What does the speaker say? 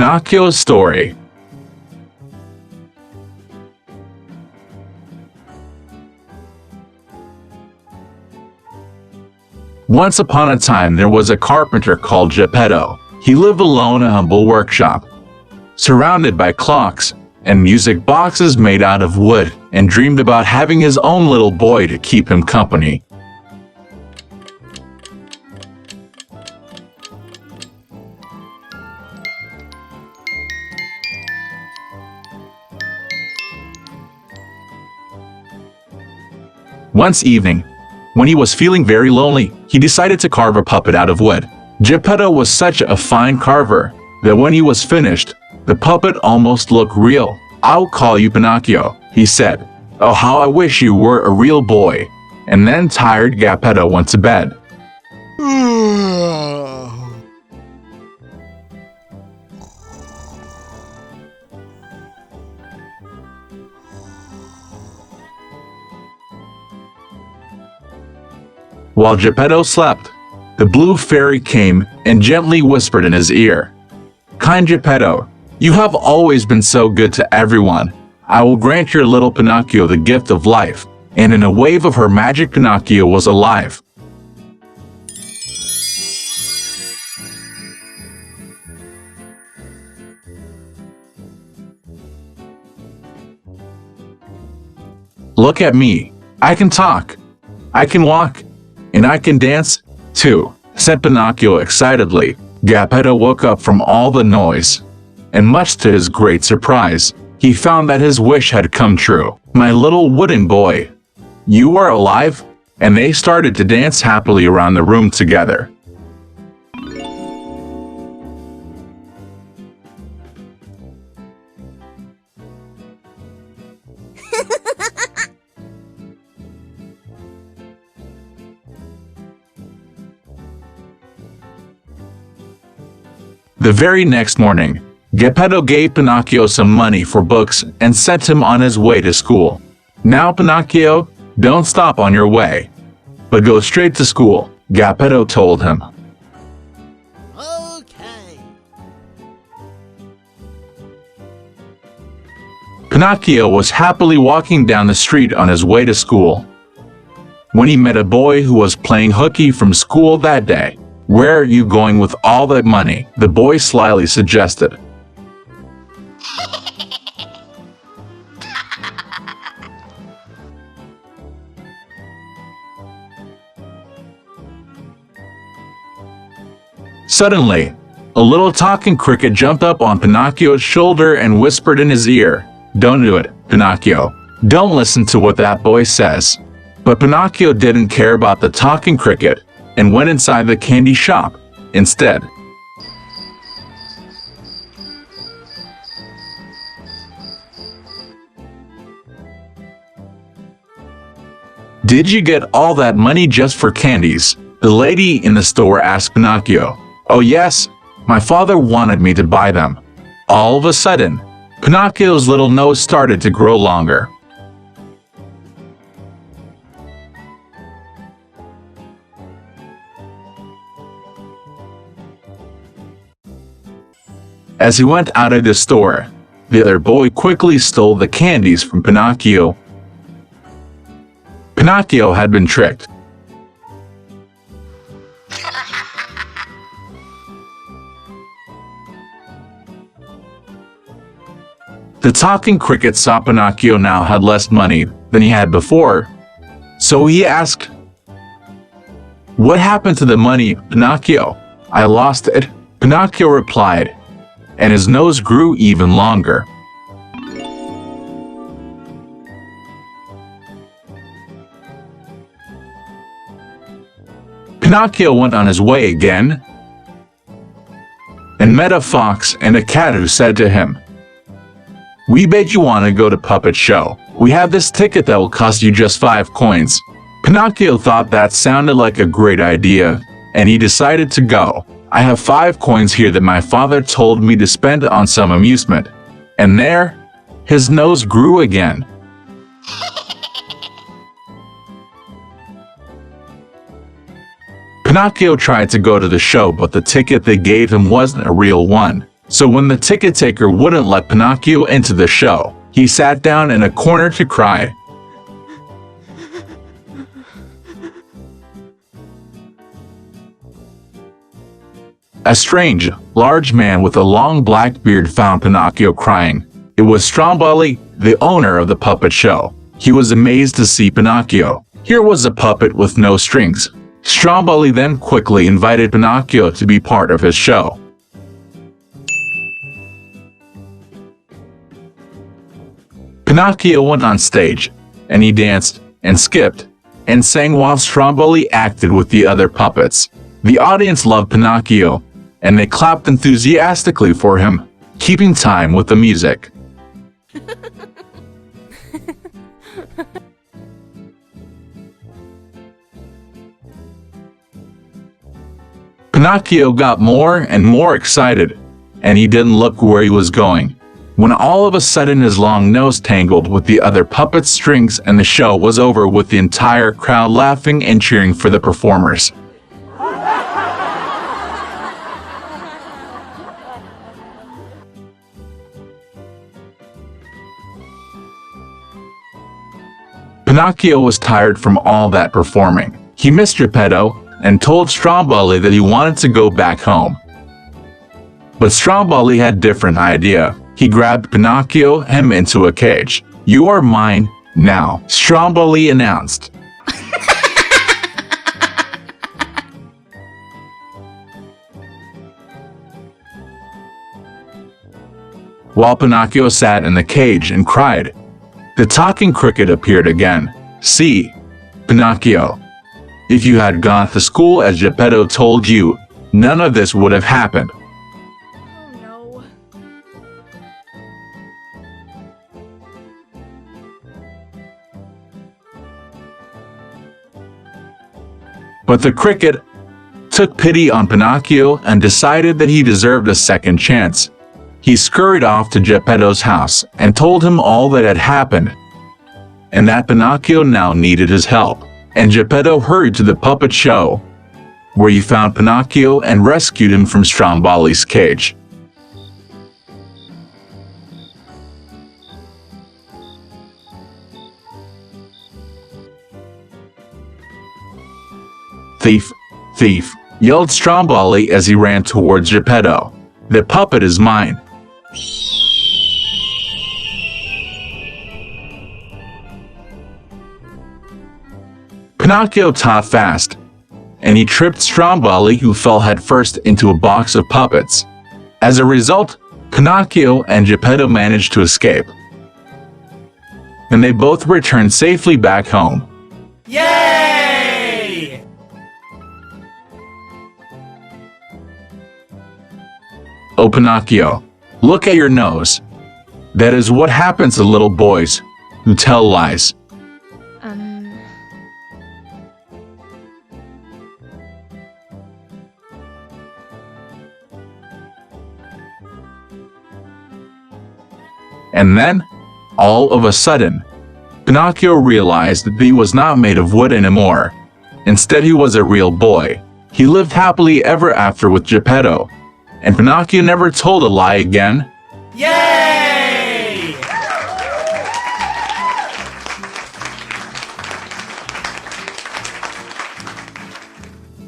Pinocchio's story. Once upon a time there was a carpenter called Geppetto. He lived alone in a humble workshop, surrounded by clocks and music boxes made out of wood, and dreamed about having his own little boy to keep him company. Once evening, when he was feeling very lonely, he decided to carve a puppet out of wood. Geppetto was such a fine carver that when he was finished, the puppet almost looked real. "I'll call you Pinocchio," he said. "Oh, how I wish you were a real boy." And then tired Geppetto went to bed. While Geppetto slept, the blue fairy came and gently whispered in his ear, "Kind Geppetto, you have always been so good to everyone. I will grant your little Pinocchio the gift of life." And in a wave of her magic, Pinocchio was alive. "Look at me. I can talk. I can walk. And I can dance, too," said Pinocchio excitedly. Geppetto woke up from all the noise, and much to his great surprise, he found that his wish had come true. "My little wooden boy, you are alive?" And they started to dance happily around the room together. The very next morning, Geppetto gave Pinocchio some money for books and sent him on his way to school. "Now, Pinocchio, don't stop on your way, but go straight to school," Geppetto told him. Okay. Pinocchio was happily walking down the street on his way to school when he met a boy who was playing hooky from school that day. "Where are you going with all that money?" the boy slyly suggested. Suddenly, a little talking cricket jumped up on Pinocchio's shoulder and whispered in his ear, "Don't do it, Pinocchio. Don't listen to what that boy says." But Pinocchio didn't care about the talking cricket and went inside the candy shop instead. "Did you get all that money just for candies?" the lady in the store asked Pinocchio. "Oh yes, my father wanted me to buy them." All of a sudden, Pinocchio's little nose started to grow longer. As he went out of the store, the other boy quickly stole the candies from Pinocchio. Pinocchio had been tricked. The talking cricket saw Pinocchio now had less money than he had before, so he asked, "What happened to the money, Pinocchio?" "I lost it," Pinocchio replied, and his nose grew even longer. Pinocchio went on his way again and met a fox and a cat who said to him, "We bet you want to go to puppet show. We have this ticket that will cost you just 5 coins. Pinocchio thought that sounded like a great idea, and he decided to go. "I have 5 coins here that my father told me to spend on some amusement." And there, his nose grew again. Pinocchio tried to go to the show, but the ticket they gave him wasn't a real one, So when the ticket taker wouldn't let Pinocchio into the show, he sat down in a corner to cry. A strange, large man with a long black beard found Pinocchio crying. It was Stromboli, the owner of the puppet show. He was amazed to see Pinocchio. Here was a puppet with no strings. Stromboli then quickly invited Pinocchio to be part of his show. Pinocchio went on stage, and he danced, and skipped, and sang while Stromboli acted with the other puppets. The audience loved Pinocchio, and they clapped enthusiastically for him, keeping time with the music. Pinocchio got more and more excited, and he didn't look where he was going, when all of a sudden his long nose tangled with the other puppet's strings and the show was over with the entire crowd laughing and cheering for the performers. Pinocchio was tired from all that performing. He missed Geppetto and told Stromboli that he wanted to go back home. But Stromboli had a different idea. He grabbed Pinocchio and him into a cage. "You are mine now," Stromboli announced. While Pinocchio sat in the cage and cried, the talking cricket appeared again. "See, Pinocchio, if you had gone to school as Geppetto told you, none of this would have happened." Oh no. But the cricket took pity on Pinocchio and decided that he deserved a second chance. He scurried off to Geppetto's house and told him all that had happened, and that Pinocchio now needed his help. And Geppetto hurried to the puppet show, where he found Pinocchio and rescued him from Stromboli's cage. "Thief, thief," yelled Stromboli as he ran towards Geppetto. "The puppet is mine." Pinocchio taught fast, and he tripped Stromboli, who fell headfirst into a box of puppets. As a result, Pinocchio and Geppetto managed to escape, and they both returned safely back home. Yay! "Oh, Pinocchio, look at your nose. That is what happens to little boys who tell lies." And then, all of a sudden, Pinocchio realized that he was not made of wood anymore. Instead, he was a real boy. He lived happily ever after with Geppetto, and Pinocchio never told a lie again. Yay!